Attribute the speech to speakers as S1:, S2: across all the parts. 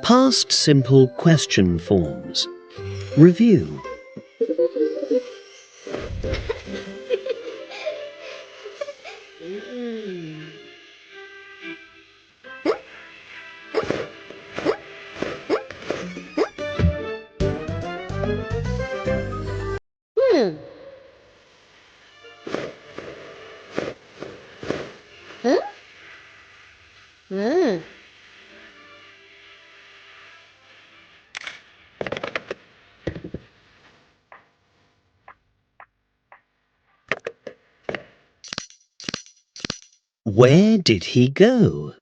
S1: Past simple question forms. Review. Where did he go?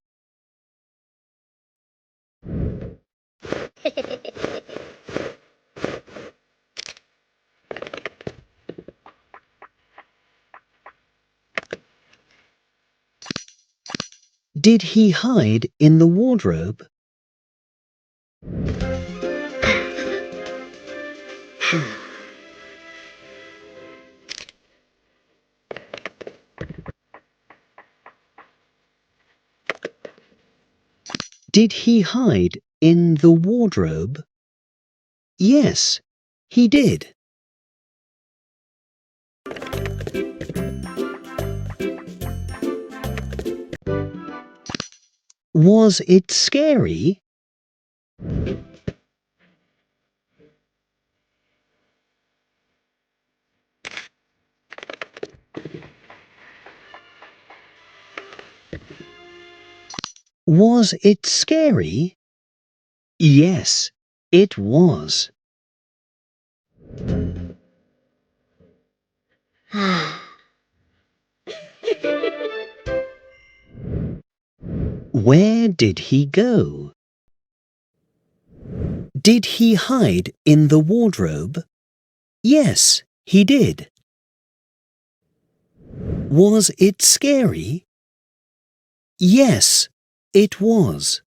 S1: Did he hide in the wardrobe? Did he hide in the wardrobe? Yes, he did. Was it scary? Was it scary? Yes, it was. Where did he go? Did he hide in the wardrobe? Yes, he did. Was it scary? Yes, it was.